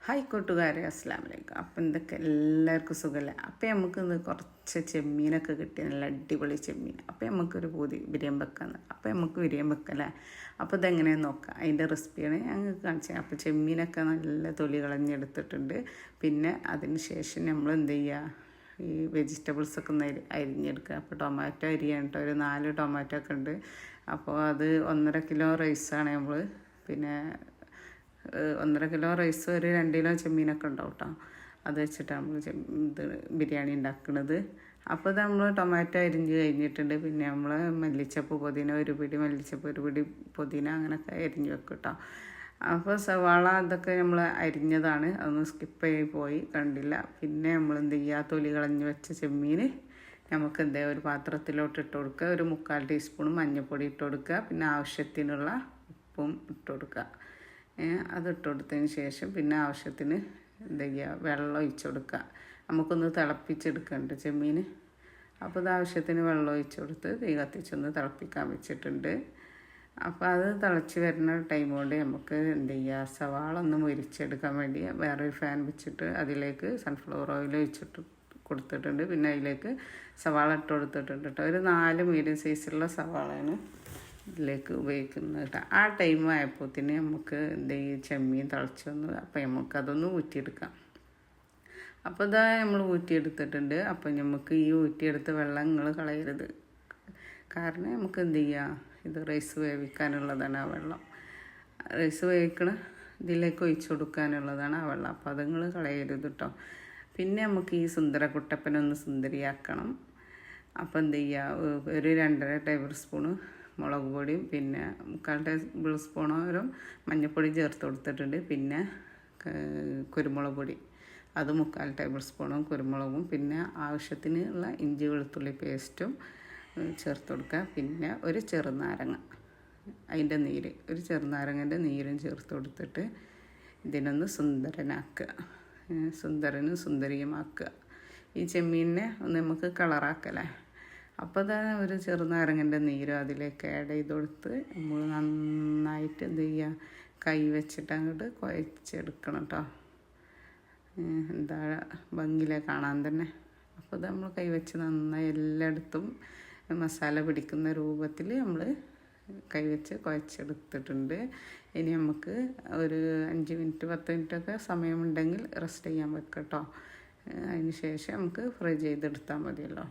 Hi കൂട്ടുകാരെ, അസ്സലാമു അലൈക്കും. അപ്പം എന്തൊക്കെ എല്ലാവർക്കും സുഖമല്ലേ? അപ്പം നമുക്കിന്ന് കുറച്ച് ചെമ്മീനൊക്കെ കിട്ടി, നല്ല അടിപൊളി ചെമ്മീൻ. അപ്പം നമുക്കൊരു ബിരിയാണി വെക്കാന്ന്. അപ്പം നമുക്ക് ബിരിയാണി വെക്കല്ലേ? അപ്പോൾ ഇതെങ്ങനെയാണെന്ന് നോക്കാം. അതിൻ്റെ റെസിപ്പിയാണ് ഞങ്ങൾക്ക് കാണിച്ചത്. അപ്പോൾ ചെമ്മീനൊക്കെ നല്ല തൊലി കളഞ്ഞെടുത്തിട്ടുണ്ട്. പിന്നെ അതിന് ശേഷം നമ്മൾ എന്ത് ചെയ്യുക, ഈ വെജിറ്റബിൾസൊക്കെ ഒന്ന് അരിഞ്ഞെടുക്കുക. അപ്പോൾ ടൊമാറ്റോ അരിയാണ് കേട്ടോ, ഒരു 4 ടൊമാറ്റോ ഒക്കെ ഉണ്ട്. അപ്പോൾ അത് 1.5 കിലോ റൈസാണ് നമ്മൾ, പിന്നെ 1.5 കിലോ റൈസ്, ഒരു 2 കിലോ ചെമ്മീനൊക്കെ ഉണ്ടാവും കേട്ടോ. അത് വെച്ചിട്ടാണ് നമ്മൾ ഇത് ബിരിയാണി ഉണ്ടാക്കുന്നത്. അപ്പോൾ ഇത് നമ്മൾ ടൊമാറ്റോ അരിഞ്ഞ് കഴിഞ്ഞിട്ടുണ്ട്. പിന്നെ നമ്മൾ മല്ലിച്ചപ്പ്, പുതിന, ഒരു പിടി മല്ലിച്ചപ്പ്, ഒരു പിടി പുതിന, അങ്ങനെയൊക്കെ അരിഞ്ഞ് വെക്കും കേട്ടോ. അപ്പോൾ സവാള ഇതൊക്കെ നമ്മൾ അരിഞ്ഞതാണ്, അതൊന്ന് സ്കിപ്പ് ചെയ്ത് പോയി കണ്ടില്ല. പിന്നെ നമ്മൾ എന്ത് ചെയ്യുക, തൊലി കളഞ്ഞ് വെച്ച ചെമ്മീൻ നമുക്ക് ഒരു പാത്രത്തിലോട്ട് ഇട്ട് കൊടുക്കുക. ഒരു 3/4 ടീസ്പൂൺ മഞ്ഞൾപ്പൊടി ഇട്ട് കൊടുക്കുക. പിന്നെ ആവശ്യത്തിനുള്ള ഉപ്പും ഇട്ട് കൊടുക്കുക. അതിട്ട് കൊടുത്തതിന് ശേഷം പിന്നെ ആവശ്യത്തിന് വെള്ളം ഒഴിച്ച് കൊടുക്കുക. നമുക്കൊന്ന് തിളപ്പിച്ചെടുക്കുന്നുണ്ട് ചെമ്മീൻ. അപ്പോൾ ഇത് ആവശ്യത്തിന് വെള്ളം ഒഴിച്ച് കൊടുത്ത് തീ കത്തിച്ചൊന്ന് തിളപ്പിക്കാൻ വെച്ചിട്ടുണ്ട്. അപ്പോൾ അത് തിളച്ച് വരുന്ന ടൈം കൊണ്ട് നമുക്ക് സവാള ഒന്ന് മുരിച്ചെടുക്കാൻ വേണ്ടി വേറൊരു ഫാൻ വെച്ചിട്ട് അതിലേക്ക് സൺഫ്ലവർ ഓയിൽ ഒഴിച്ചിട്ട് കൊടുത്തിട്ടുണ്ട്. പിന്നെ അതിലേക്ക് സവാള ഇട്ട് കൊടുത്തിട്ടുണ്ട് കേട്ടോ. ഒരു 4 മീഡിയം സൈസുള്ള സവാളയാണ് ഇതിലേക്ക് ഉപയോഗിക്കുന്നത് കേട്ടോ. ആ ടൈം ആയപ്പോഴത്തേന് നമുക്ക് ചെമ്മീൻ തിളച്ച് വന്നു. അപ്പോൾ നമുക്കതൊന്ന് ഊറ്റിയെടുക്കാം. അപ്പോൾ ഇതാ നമ്മൾ ഊറ്റിയെടുത്തിട്ടുണ്ട്. അപ്പോൾ നമുക്ക് ഈ ഊറ്റിയെടുത്ത വെള്ളം നിങ്ങൾ കളയരുത്. കാരണം നമുക്ക് ഇത് റൈസ് വേവിക്കാനുള്ളതാണ് ആ വെള്ളം. റൈസ് വേവിക്കണ ഇതിലേക്ക് ഒഴിച്ചു കൊടുക്കാനുള്ളതാണ് ആ വെള്ളം. അപ്പോൾ അത് നിങ്ങൾ കളയരുത് കേട്ടോ. പിന്നെ നമുക്ക് ഈ കുട്ടപ്പനൊന്ന് സുന്ദരിയാക്കണം. അപ്പോൾ ഒരു 2.5 ടേബിൾ സ്പൂണ് മുളക് പൊടിയും പിന്നെ 1/4 ടേബിൾ സ്പൂണോരം മഞ്ഞൾപ്പൊടി ചേർത്ത് കൊടുത്തിട്ടുണ്ട്. പിന്നെ കുരുമുളക് പൊടി, അത് 1/4 ടേബിൾ സ്പൂണും കുരുമുളകും, പിന്നെ ആവശ്യത്തിനുള്ള ഇഞ്ചി വെളുത്തുള്ളി പേസ്റ്റും ചേർത്ത് കൊടുക്കുക. പിന്നെ ഒരു ചെറുനാരങ്ങ, അതിൻ്റെ നീര്, ഒരു ചെറുനാരങ്ങൻ്റെ നീരും ചേർത്ത് കൊടുത്തിട്ട് ഇതിനൊന്ന് സുന്ദരനും സുന്ദരിയുമാക്കുക. ഈ ചെമ്മീനിനെ ഒന്ന് നമുക്ക് കളറാക്കല്ലേ. അപ്പോൾ അത് ഒരു ചെറുനാരങ്ങൻ്റെ നീരും അതിലേക്ക് ആഡ് ചെയ്ത് കൊടുത്ത് നമ്മൾ നന്നായിട്ട് കൈ വെച്ചിട്ട് അങ്ങോട്ട് കുഴച്ചെടുക്കണം കേട്ടോ. ഭംഗിയിലെ കാണാൻ തന്നെ. അപ്പോൾ അത് നമ്മൾ കൈ വെച്ച് നന്നായി എല്ലായിടത്തും മസാല പിടിക്കുന്ന രൂപത്തിൽ നമ്മൾ കൈവച്ച് കുഴച്ചെടുത്തിട്ടുണ്ട്. ഇനി നമുക്ക് ഒരു 5 മിനിറ്റ് 10 മിനിറ്റൊക്കെ സമയമുണ്ടെങ്കിൽ റെസ്റ്റ് ചെയ്യാൻ വെക്കാം കേട്ടോ. അതിന് ശേഷം നമുക്ക് ഫ്രൈ ചെയ്തെടുത്താൽ മതിയല്ലോ.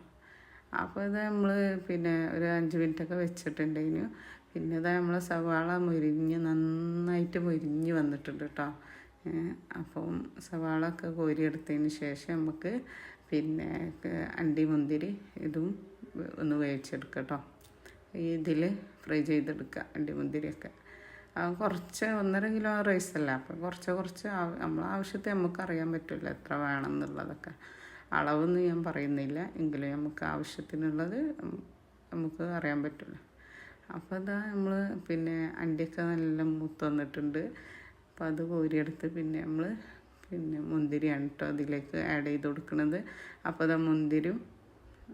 അപ്പോൾ ഇത് നമ്മൾ പിന്നെ ഒരു 5 മിനിറ്റൊക്കെ വെച്ചിട്ടുണ്ടെങ്കിൽ പിന്നെ ഇതാ നമ്മൾ സവാള നന്നായിട്ട് മൊരിഞ്ഞ് വന്നിട്ടുണ്ട് കേട്ടോ. അപ്പം സവാള ഒക്കെ കോരിയെടുത്തതിന് ശേഷം നമുക്ക് പിന്നെ അണ്ടിമുന്തിരി ഇതും ഒന്ന് വേവിച്ചെടുക്കുക കേട്ടോ. ഇതിൽ ഫ്രൈ ചെയ്തെടുക്കുക അണ്ടിമുന്തിരിയൊക്കെ. കുറച്ച് 1.5 കിലോ റൈസല്ല, അപ്പോൾ കുറച്ച് നമ്മളെ ആവശ്യത്തെ നമുക്ക് അറിയാൻ പറ്റില്ല എത്ര വേണം എന്നുള്ളതൊക്കെ. അളവൊന്നും ഞാൻ പറയുന്നില്ല, എങ്കിലും നമുക്ക് ആവശ്യത്തിനുള്ളത് നമുക്ക് അറിയാൻ പറ്റില്ല. അപ്പോൾ അതാ നമ്മൾ പിന്നെ അണ്ടിയൊക്കെ നല്ല മൂത്ത് വന്നിട്ടുണ്ട്. അപ്പോൾ അത് കോരിയെടുത്ത് പിന്നെ നമ്മൾ മുന്തിരിയാണ് കേട്ടോ അതിലേക്ക് ആഡ് ചെയ്ത് കൊടുക്കുന്നത്. അപ്പോൾ അത് മുന്തിരിയും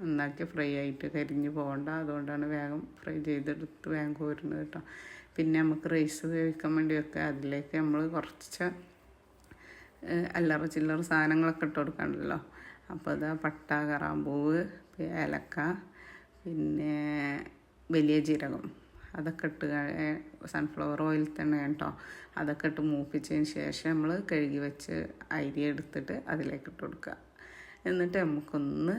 നന്നാക്കി ഫ്രൈ ആയിട്ട് കരിഞ്ഞ് പോകണ്ട, അതുകൊണ്ടാണ് വേഗം ഫ്രൈ ചെയ്തെടുത്ത് വേഗം കോരുന്നത് കേട്ടോ. പിന്നെ നമുക്ക് റൈസ് വേവിക്കാൻ വേണ്ടിയൊക്കെ അതിലേക്ക് നമ്മൾ കുറച്ച് അല്ലറ ചില്ലറ സാധനങ്ങളൊക്കെ ഇട്ട് കൊടുക്കണ്ടല്ലോ. അപ്പോൾ അത് പട്ട, കറാമ്പൂവ്, ഏലക്ക, പിന്നെ വലിയ ജീരകം, അതൊക്കെ ഇട്ട് സൺഫ്ലവർ ഓയിൽ തന്നെ കേട്ടോ. അതൊക്കെ ഇട്ട് മൂപ്പിച്ചതിന് ശേഷം നമ്മൾ കഴുകി വെച്ച് അരി എടുത്തിട്ട് അതിലേക്ക് ഇട്ട് കൊടുക്കുക. എന്നിട്ട് നമുക്കൊന്ന്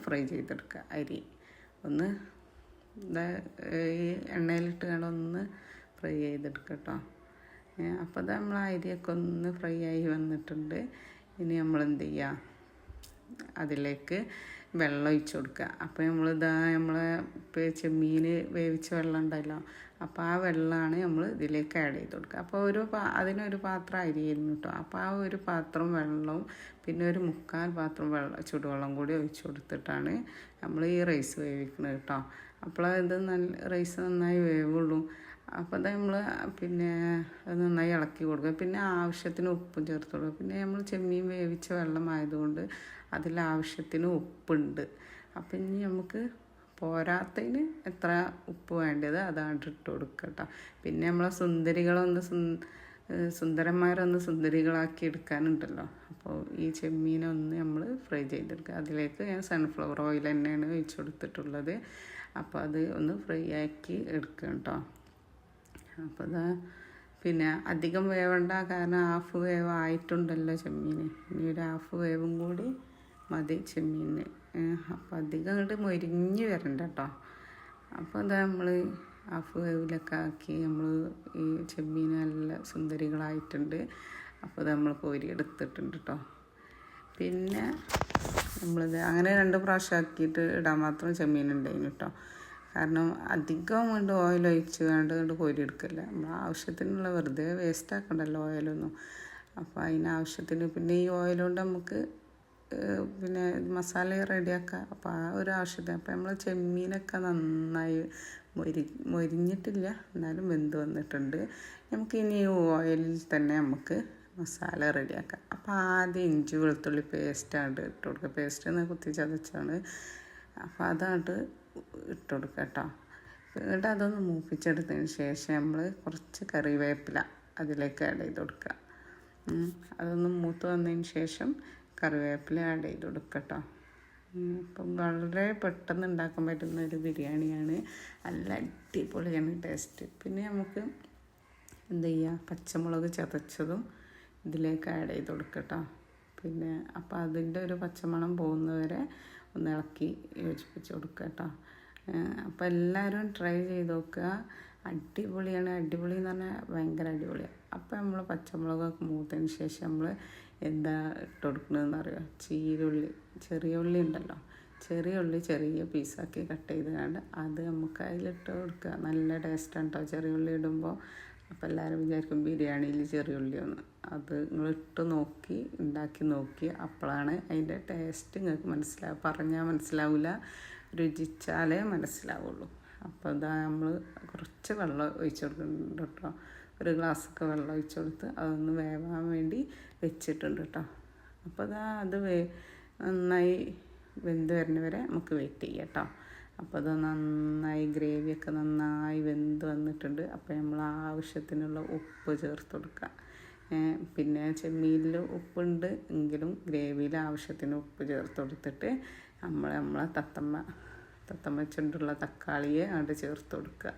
ഫ്രൈ ചെയ്തെടുക്കുക. അരി ഒന്ന് ഈ എണ്ണയിലിട്ട് ഒന്ന് ഫ്രൈ ചെയ്തെടുക്കുക കേട്ടോ. അപ്പോൾ അത് നമ്മൾ അരിയൊക്കെ ഒന്ന് ഫ്രൈ ആയി വന്നിട്ടുണ്ട്. ഇനി നമ്മൾ അതിലേക്ക് വെള്ളം ഒഴിച്ച് കൊടുക്കുക. അപ്പോൾ നമ്മളെ ചെമ്മീൻ വേവിച്ച വെള്ളം ഉണ്ടല്ലോ, അപ്പോൾ ആ വെള്ളമാണ് നമ്മൾ ഇതിലേക്ക് ആഡ് ചെയ്ത് കൊടുക്കുക. അപ്പോൾ അതിനൊരു പാത്രം അരിയായിരുന്നു കേട്ടോ. അപ്പോൾ ആ ഒരു പാത്രം വെള്ളവും പിന്നെ ഒരു 3/4 പാത്രം ചൂടുവെള്ളം കൂടി ഒഴിച്ച് കൊടുത്തിട്ടാണ് നമ്മൾ ഈ റൈസ് വേവിക്കുന്നത് കേട്ടോ. അപ്പോൾ റൈസ് നന്നായി വേവുള്ളൂ. അപ്പോൾ അത് നമ്മൾ പിന്നെ അത് നന്നായി ഇളക്കി കൊടുക്കുക. പിന്നെ ആവശ്യത്തിന് ഉപ്പും ചേർത്ത് കൊടുക്കുക. പിന്നെ നമ്മൾ ചെമ്മീൻ വേവിച്ച വെള്ളമായതുകൊണ്ട് അതിലാവശ്യത്തിന് ഉപ്പുണ്ട്. അപ്പം ഇനി നമുക്ക് പോരാത്തതിന് എത്ര ഉപ്പ് വേണ്ടത് അതാണ് ഇട്ട് കൊടുക്കുക കേട്ടോ. പിന്നെ നമ്മളെ സുന്ദരികളൊന്ന് സുന്ദരന്മാരൊന്ന് സുന്ദരികളാക്കി എടുക്കാനുണ്ടല്ലോ. അപ്പോൾ ഈ ചെമ്മീനൊന്ന് നമ്മൾ ഫ്രൈ ചെയ്തെടുക്കുക. അതിലേക്ക് ഞാൻ സൺഫ്ലവർ ഓയിൽ തന്നെയാണ് ഒഴിച്ച് കൊടുത്തിട്ടുള്ളത്. അപ്പോൾ അത് ഒന്ന് ഫ്രൈ ആക്കി എടുക്കുക കേട്ടോ. അപ്പോൾ അതാ പിന്നെ അധികം വേവണ്ട, കാരണം ഹാഫ് വേവ് ആയിട്ടുണ്ടല്ലോ ചെമ്മീൻ. ഇനി ഒരു ഹാഫ് വേവും കൂടി മതി ചെമ്മീന്. അപ്പോൾ അധികം അങ്ങോട്ട് മൊരിഞ്ഞ് വരണ്ട കേട്ടോ. അപ്പോൾ അതാ നമ്മൾ ഹാഫ് വേവിലൊക്കെ ആക്കി നമ്മൾ ഈ ചെമ്മീൻ നല്ല സുന്ദരികളായിട്ടുണ്ട്. അപ്പോൾ അത് നമ്മൾ കോരി എടുത്തിട്ടുണ്ട് കേട്ടോ. പിന്നെ നമ്മളിത് അങ്ങനെ 2 പ്രാവശ്യം ആക്കിയിട്ട് ഇടാൻ മാത്രം ചെമ്മീൻ ഉണ്ടായിരുന്നു കേട്ടോ. കാരണം അധികം കൊണ്ട് ഓയിൽ ഒഴിച്ച് കൊണ്ട് കോരി എടുക്കില്ല. നമ്മൾ ആവശ്യത്തിനുള്ള വെറുതെ വേസ്റ്റ് ആക്കണ്ടല്ലോ ഓയിലൊന്നും. അപ്പോൾ അതിനാവശ്യത്തിന് പിന്നെ ഈ ഓയിൽ കൊണ്ട് നമുക്ക് പിന്നെ മസാല റെഡിയാക്കാം. അപ്പോൾ ആ ഒരു ആവശ്യത്തിന്. അപ്പോൾ നമ്മൾ ചെമ്മീനൊക്കെ നന്നായി മൊരിഞ്ഞിട്ടില്ല, എന്നാലും വെന്ത് വന്നിട്ടുണ്ട്. നമുക്ക് ഇനി ഓയിലിൽ തന്നെ നമുക്ക് മസാല റെഡിയാക്കാം. അപ്പോൾ ആദ്യം ഇഞ്ചി വെളുത്തുള്ളി പേസ്റ്റാണ് ഇട്ട് കൊടുക്കുക. പേസ്റ്റ് കുത്തി ചതച്ചാണ്. അപ്പോൾ അതാണ്ട് ഇട്ട് കൊടുക്കുക കേട്ടോ. എന്നിട്ട് അതൊന്ന് മൂപ്പിച്ചെടുത്തതിന് ശേഷം നമ്മൾ കുറച്ച് കറിവേപ്പില അതിലേക്ക് ആഡ് ചെയ്ത് കൊടുക്കുക. അതൊന്ന് മൂത്ത് വന്നതിന് ശേഷം കറിവേപ്പില ആഡ് ചെയ്ത് കൊടുക്കുക കേട്ടോ. അപ്പം വളരെ പെട്ടെന്ന് ഉണ്ടാക്കാൻ പറ്റുന്ന ഒരു ബിരിയാണിയാണ്. നല്ല അടിപൊളിയാണ് ടേസ്റ്റ്. പിന്നെ നമുക്ക് എന്ത് ചെയ്യുക, പച്ചമുളക് ചതച്ചതും ഇതിലേക്ക് ആഡ് ചെയ്ത് കൊടുക്കുക കേട്ടോ. പിന്നെ അപ്പോൾ അതിൻ്റെ ഒരു പച്ചമണം പോകുന്നവരെ ഒന്ന് ഇളക്കി യോജിപ്പിച്ച് കൊടുക്കുക കേട്ടോ. അപ്പോൾ എല്ലാവരും ട്രൈ ചെയ്ത് നോക്കുക. അടിപൊളിയാണ്. അടിപൊളി എന്ന് പറഞ്ഞാൽ ഭയങ്കര അടിപൊളിയാണ്. അപ്പോൾ നമ്മൾ പച്ചമുളകൊക്കെ മൂത്തതിന് ശേഷം നമ്മൾ എന്താ ഇട്ട് കൊടുക്കണമെന്ന് അറിയുമോ? ചീരുള്ളി, ചെറിയ ഉള്ളി ഉണ്ടല്ലോ, ചെറിയ ഉള്ളി ചെറിയ പീസാക്കി കട്ട് ചെയ്ത് കണ്ട് അത് നമുക്ക് അതിലിട്ട് കൊടുക്കുക. നല്ല ടേസ്റ്റാണ് കേട്ടോ ചെറിയ ഉള്ളി ഇടുമ്പോൾ. അപ്പോൾ എല്ലാവരും വിചാരിക്കും ബിരിയാണിയിൽ ചെറിയ ഉള്ളിയൊന്ന്. അത് നിങ്ങളിട്ട് നോക്കി ഉണ്ടാക്കി നോക്കി അപ്പോഴാണ് അതിൻ്റെ ടേസ്റ്റ് നിങ്ങൾക്ക് മനസ്സിലാവും. പറഞ്ഞാൽ മനസ്സിലാവില്ല, രുചിച്ചാലേ മനസ്സിലാവുള്ളൂ. അപ്പോൾ ഇതാ നമ്മൾ കുറച്ച് വെള്ളം ഒഴിച്ച് കൊടുക്കുന്നുണ്ട് കേട്ടോ. ഒരു ഗ്ലാസ്സൊക്കെ വെള്ളം ഒഴിച്ച് കൊടുത്ത് അതൊന്ന് വേവാൻ വേണ്ടി വെച്ചിട്ടുണ്ട് കേട്ടോ. അപ്പോൾ അത് നന്നായി വെന്ത് വരുന്ന വരെ നമുക്ക് വെയിറ്റ് ചെയ്യാം കേട്ടോ. അപ്പോൾ അത് നന്നായി ഗ്രേവിയൊക്കെ നന്നായി വെന്ത് വന്നിട്ടുണ്ട്. അപ്പോൾ നമ്മൾ ആവശ്യത്തിനുള്ള ഉപ്പ് ചേർത്ത് കൊടുക്കുക. പിന്നെ ചെമ്മീനിൽ ഉപ്പുണ്ട് എങ്കിലും ഗ്രേവിയിൽ ആവശ്യത്തിന് ഉപ്പ് ചേർത്ത് കൊടുത്തിട്ട് നമ്മളെ തത്തമ്മ ചുണ്ടുള്ള തക്കാളിയെ അങ്ങോട്ട് ചേർത്ത് കൊടുക്കുക.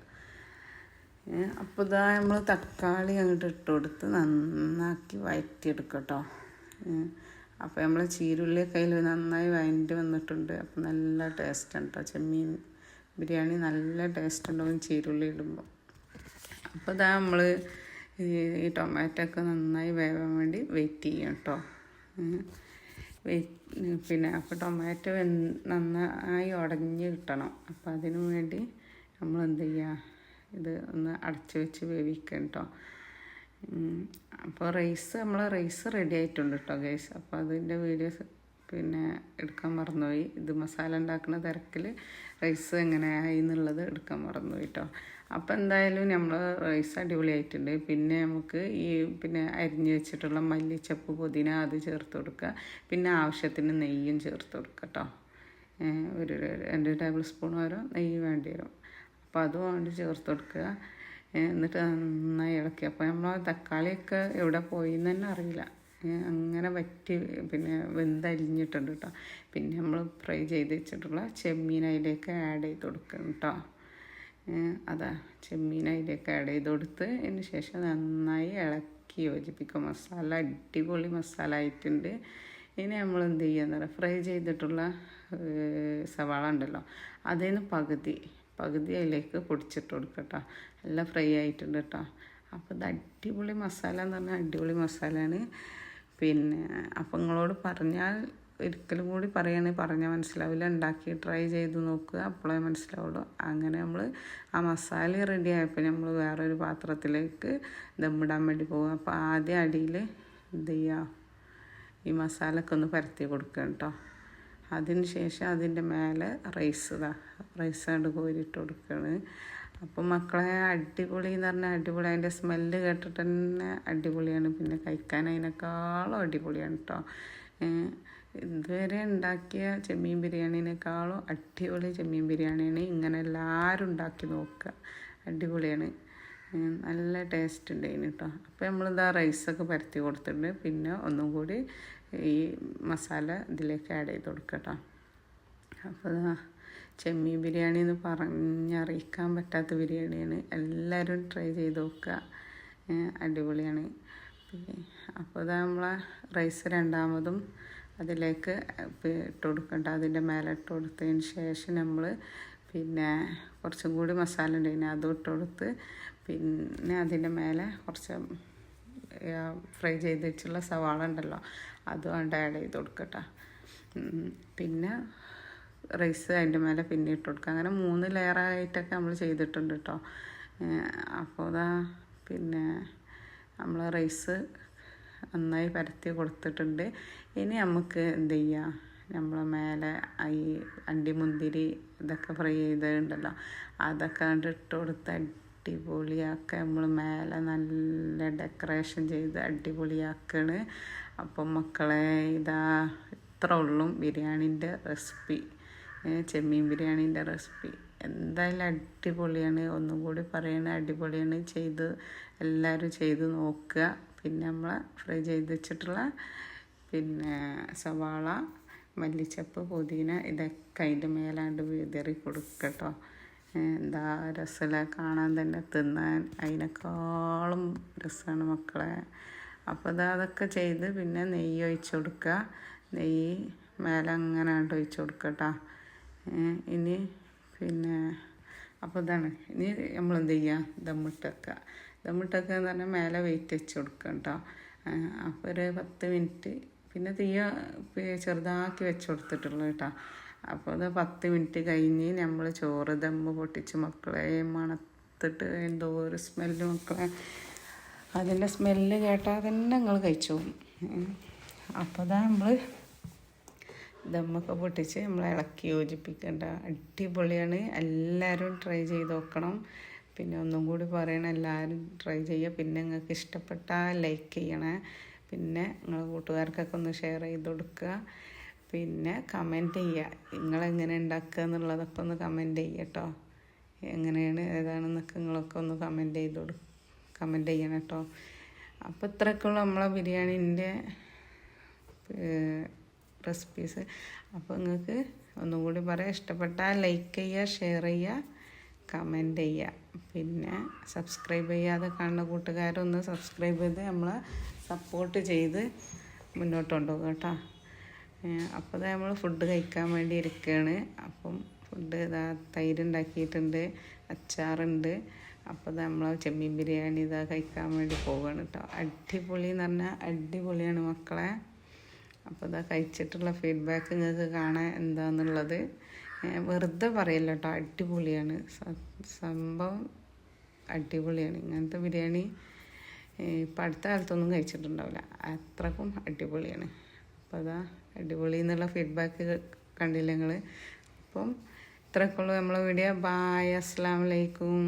അപ്പോൾ ഇതാ നമ്മൾ തക്കാളി അങ്ങോട്ട് ഇട്ട് കൊടുത്ത് നന്നാക്കി വഴറ്റിയെടുക്കുക കേട്ടോ. അപ്പോൾ നമ്മൾ ചീരുള്ളിയൊക്കെ അതിൽ നന്നായി വഴറ്റി വന്നിട്ടുണ്ട്. അപ്പോൾ നല്ല ടേസ്റ്റാണ് കേട്ടോ ചെമ്മീൻ ബിരിയാണി. നല്ല ടേസ്റ്റ് ഉണ്ടാവും ചീരുള്ളി ഇടുമ്പോൾ. അപ്പോൾ ഇതാ നമ്മൾ ഈ ടൊമാറ്റോ ഒക്കെ നന്നായി വേവാൻ വേണ്ടി വെയിറ്റ് ചെയ്യും കേട്ടോ. പിന്നെ അപ്പോൾ ടൊമാറ്റോ നന്നായി ഉടഞ്ഞ് കിട്ടണം. അപ്പോൾ അതിനു വേണ്ടി നമ്മൾ എന്ത് ചെയ്യുക, ഇത് ഒന്ന് അടച്ച് വെച്ച് വേവിക്കുക കേട്ടോ. അപ്പോൾ റൈസ് റെഡി ആയിട്ടുണ്ട് കേട്ടോ ഗൈസ്. അപ്പോൾ അതിൻ്റെ വീഡിയോസ് പിന്നെ എടുക്കാൻ മറന്നുപോയി. ഇത് മസാല ഉണ്ടാക്കുന്ന തിരക്കിൽ റൈസ് എങ്ങനെയായി എന്നുള്ളത് എടുക്കാൻ മറന്നുപോയി കേട്ടോ. അപ്പോൾ എന്തായാലും നമ്മൾ റൈസ് അടിപൊളിയായിട്ടുണ്ട്. പിന്നെ നമുക്ക് പിന്നെ അരിഞ്ഞ് വെച്ചിട്ടുള്ള മല്ലിച്ചപ്പ് പുതിന അത് ചേർത്ത് കൊടുക്കുക. പിന്നെ ആവശ്യത്തിന് നെയ്യും ചേർത്ത് കൊടുക്കുക കേട്ടോ. ഒരു 2 ടേബിൾ സ്പൂൺ വരെ നെയ്യ് വേണ്ടി വരും. അപ്പോൾ അതും വേണ്ടി ചേർത്ത് കൊടുക്കുക. എന്നിട്ട് നന്നായി ഇളക്കി. അപ്പോൾ നമ്മൾ തക്കാളിയൊക്കെ എവിടെ പോയി എന്ന് തന്നെ അറിയില്ല. അങ്ങനെ വറ്റി പിന്നെ വെന്തരിഞ്ഞിട്ടുണ്ട് കേട്ടോ. പിന്നെ നമ്മൾ ഫ്രൈ ചെയ്ത് വെച്ചിട്ടുള്ള ചെമ്മീൻ അതിലേക്ക് ആഡ് ചെയ്ത് കൊടുക്കണം കേട്ടോ. അതാ ചെമ്മീൻ അതിലേക്ക് ആഡ് ചെയ്ത് കൊടുത്ത് അതിന് ശേഷം നന്നായി ഇളക്കി യോജിപ്പിക്കുക. മസാല അടിപൊളി മസാല ആയിട്ടുണ്ട്. ഇനി നമ്മൾ എന്ത് ചെയ്യുക പറയുക, ഫ്രൈ ചെയ്തിട്ടുള്ള സവാള ഉണ്ടല്ലോ അതിൽ നിന്ന് പകുതി അതിലേക്ക് പൊടിച്ചിട്ട് കൊടുക്കുക കേട്ടോ. നല്ല ഫ്രൈ ആയിട്ടുണ്ട് കേട്ടോ. അപ്പോൾ ഇത് അടിപൊളി മസാല എന്ന് പറഞ്ഞാൽ അടിപൊളി മസാലയാണ്. പിന്നെ അപ്പോൾ നിങ്ങളോട് പറഞ്ഞാൽ ഒരിക്കലും കൂടി പറഞ്ഞാൽ മനസ്സിലാവില്ല. ഉണ്ടാക്കി ട്രൈ ചെയ്ത് നോക്കുക, അപ്പോഴേ മനസ്സിലാവുള്ളൂ. അങ്ങനെ നമ്മൾ ആ മസാല റെഡി ആയപ്പോൾ നമ്മൾ വേറൊരു പാത്രത്തിലേക്ക് ദമ്മിടാൻ വേണ്ടി പോകുക. അപ്പോൾ ആദ്യം അടിയിൽ എന്ത് ചെയ്യുക, ഈ മസാലയൊക്കെ ഒന്ന് പരത്തി കൊടുക്കുക കേട്ടോ. അതിന് ശേഷം അതിൻ്റെ മേലെ റൈസ് കൊണ്ട് കോരിയിട്ട് കൊടുക്കുകയാണ്. അപ്പോൾ മക്കളെ അടിപൊളി എന്ന് പറഞ്ഞാൽ അടിപൊളി. അതിൻ്റെ സ്മെല്ല് കേട്ടിട്ട് തന്നെ അടിപൊളിയാണ്. പിന്നെ കഴിക്കാൻ അതിനേക്കാളും അടിപൊളിയാണ് കേട്ടോ. ഇതുവരെ ഉണ്ടാക്കിയ ചെമ്മീൻ ബിരിയാണിനേക്കാളും അടിപൊളി ചെമ്മീൻ ബിരിയാണിയാണ്. ഇങ്ങനെ എല്ലാവരും ഉണ്ടാക്കി നോക്കുക, അടിപൊളിയാണ്. നല്ല ടേസ്റ്റ് ഉണ്ടായിന് കേട്ടോ. അപ്പോൾ നമ്മളിതാ റൈസൊക്കെ പരത്തി കൊടുത്തിട്ടുണ്ട്. പിന്നെ ഒന്നും കൂടി ഈ മസാല ഇതിലേക്ക് ആഡ് ചെയ്ത് കൊടുക്കുക കേട്ടോ. അപ്പോൾ ചെമ്മീൻ ബിരിയാണി എന്ന് പറഞ്ഞറിയിക്കാൻ പറ്റാത്ത ബിരിയാണിയാണ്. എല്ലാവരും ട്രൈ ചെയ്ത് നോക്കുക, അടിപൊളിയാണ്. അപ്പോൾ ഇതാ നമ്മളെ റൈസ് രണ്ടാമതും അതിലേക്ക് ഇട്ട് കൊടുക്കണ്ട. അതിൻ്റെ മേലെ ഇട്ട് കൊടുത്തതിന് ശേഷം നമ്മൾ പിന്നെ കുറച്ചും കൂടി മസാല ഉണ്ടായിന് അതും ഇട്ട് കൊടുത്ത്, പിന്നെ അതിൻ്റെ മേലെ കുറച്ച് ഫ്രൈ ചെയ്ത് വെച്ചുള്ള സവാള ഉണ്ടല്ലോ അതും കൊണ്ട് ആഡ് ചെയ്ത് കൊടുക്കട്ടോ. പിന്നെ റൈസ് അതിൻ്റെ മേലെ പിന്നെ ഇട്ട് കൊടുക്കുക. അങ്ങനെ 3 ലെയറായിട്ടൊക്കെ നമ്മൾ ചെയ്തിട്ടുണ്ട് കേട്ടോ. അപ്പോൾ അതാ പിന്നെ നമ്മൾ റൈസ് നന്നായി പരത്തി കൊടുത്തിട്ടുണ്ട്. ഇനി നമുക്ക് എന്ത് ചെയ്യുക, നമ്മളെ മേലെ ഈ അണ്ടിമുന്തിരി ഇതൊക്കെ ഫ്രൈ ചെയ്തിട്ടുണ്ടല്ലോ അതൊക്കെ ഇട്ട് കൊടുത്ത് അടിപൊളിയാക്കുക. നമ്മൾ മേലെ നല്ല ഡെക്കറേഷൻ ചെയ്ത് അടിപൊളിയാക്കുകയാണ്. അപ്പം മക്കളെ ഇതാ ഇത്ര ഉള്ളൂ ബിരിയാണീൻ്റെ റെസിപ്പി, ചെമ്മീൻ ബിരിയാണീൻ്റെ റെസിപ്പി. എന്തായാലും അടിപൊളിയാണ്. ഒന്നും കൂടി പറയണേ, അടിപൊളിയാണ്. എല്ലാവരും ചെയ്ത് നോക്കുക. പിന്നെ നമ്മൾ ഫ്രൈ ചെയ്ത് വെച്ചിട്ടുള്ള പിന്നെ സവാള, മല്ലിച്ചപ്പ്, പുതിന ഇതൊക്കെ അതിൻ്റെ മേലാണ്ട് വിതറി കൊടുക്കട്ടോ. എന്താ രസമല്ല കാണാൻ തന്നെ, തിന്നാൻ അതിനേക്കാളും രസമാണ് മക്കളെ. അപ്പോൾ അതൊക്കെ ചെയ്ത് പിന്നെ നെയ്യ് ഒഴിച്ച് കൊടുക്കുക. നെയ്യ് മേലെ അങ്ങനെ ഒഴിച്ച് കൊടുക്കട്ടോ. ഇനി പിന്നെ അപ്പോൾ ഇതാണ്. ഇനി നമ്മൾ എന്ത് ചെയ്യുക, ദമ്മിട്ട് വെക്കുക എന്ന് പറഞ്ഞാൽ മേലെ വെയിറ്റ് വെച്ച് കൊടുക്കുക കേട്ടോ. അപ്പോൾ ഒരു 10 മിനിറ്റ് പിന്നെ ചെറുതാക്കി വെച്ച് കൊടുത്തിട്ടുള്ളൂ കേട്ടോ. അപ്പോൾ അത് 10 മിനിറ്റ് കഴിഞ്ഞ് നമ്മൾ ചോറ് ദമ്മ് പൊട്ടിച്ച് മക്കളെ മണത്തിട്ട് എന്തോ ഒരു സ്മെല്ല് മക്കളെ, അതിൻ്റെ സ്മെല്ല് കേട്ടാൽ തന്നെ നിങ്ങൾ കഴിച്ചു പോകും. അപ്പോൾ അതാ നമ്മൾ ദമ്മൊക്കെ പൊട്ടിച്ച് നമ്മൾ ഇളക്കി യോജിപ്പിക്കേണ്ട അടിപൊളിയാണ്. എല്ലാവരും ട്രൈ ചെയ്ത് നോക്കണം. പിന്നെ ഒന്നും കൂടി പറയണം, എല്ലാവരും ട്രൈ ചെയ്യുക. പിന്നെ നിങ്ങൾക്ക് ഇഷ്ടപ്പെട്ടാൽ ലൈക്ക് ചെയ്യണേ. പിന്നെ നിങ്ങൾ കൂട്ടുകാർക്കൊക്കെ ഒന്ന് ഷെയർ ചെയ്ത് കൊടുക്കുക. പിന്നെ കമൻറ്റ് ചെയ്യുക, നിങ്ങളെങ്ങനെ ഉണ്ടാക്കുക എന്നുള്ളതൊക്കെ ഒന്ന് കമൻറ്റ് ചെയ്യുക കേട്ടോ. എങ്ങനെയാണ് ഏതാണെന്നൊക്കെ നിങ്ങളൊക്കെ ഒന്ന് കമൻറ്റ് ചെയ്യണം കേട്ടോ. അപ്പോൾ ഇത്രയൊക്കെയുള്ള നമ്മളെ ബിരിയാണീൻ്റെ റെസിപ്പീസ്. അപ്പോൾ നിങ്ങൾക്ക് ഒന്നും കൂടി പറയാം, ഇഷ്ടപ്പെട്ടാൽ ലൈക്ക് ചെയ്യുക, ഷെയർ ചെയ്യുക, കമൻറ്റ് ചെയ്യുക. പിന്നെ സബ്സ്ക്രൈബ് ചെയ്യാതെ കാണുന്ന കൂട്ടുകാരൊന്ന് സബ്സ്ക്രൈബ് ചെയ്ത് നമ്മളെ സപ്പോർട്ട് ചെയ്ത് മുന്നോട്ട് കൊണ്ടുപോകുക കേട്ടോ. അപ്പോൾ നമ്മൾ ഫുഡ് കഴിക്കാൻ വേണ്ടി ഇരിക്കുകയാണ്. അപ്പം ഫുഡ് തൈര് ഉണ്ടാക്കിയിട്ടുണ്ട്, അച്ചാറുണ്ട്. അപ്പോൾ നമ്മൾ ചെമ്മീൻ ബിരിയാണി കഴിക്കാൻ വേണ്ടി പോവുകയാണ് കേട്ടോ. അടിപൊളി എന്ന് പറഞ്ഞാൽ അടിപൊളിയാണ് മക്കളെ. അപ്പോൾ കഴിച്ചിട്ടുള്ള ഫീഡ്ബാക്ക് നിങ്ങൾക്ക് കാണാൻ എന്താണെന്നുള്ളത് വെറുതെ പറയല്ലോ കേട്ടോ. അടിപൊളിയാണ് സംഭവം, അടിപൊളിയാണ്. ഇങ്ങനത്തെ ബിരിയാണി ഇപ്പം അടുത്ത കാലത്തൊന്നും കഴിച്ചിട്ടുണ്ടാവില്ല, അത്രക്കും അടിപൊളിയാണ്. അപ്പോൾ അടിപൊളി എന്നുള്ള ഫീഡ്ബാക്ക് കണ്ടില്ല നിങ്ങൾ. അപ്പം ഇത്രയൊക്കെ ഉള്ളൂ നമ്മളെ വീഡിയോ. ബായ്, അസ്സലാമു അലൈക്കും.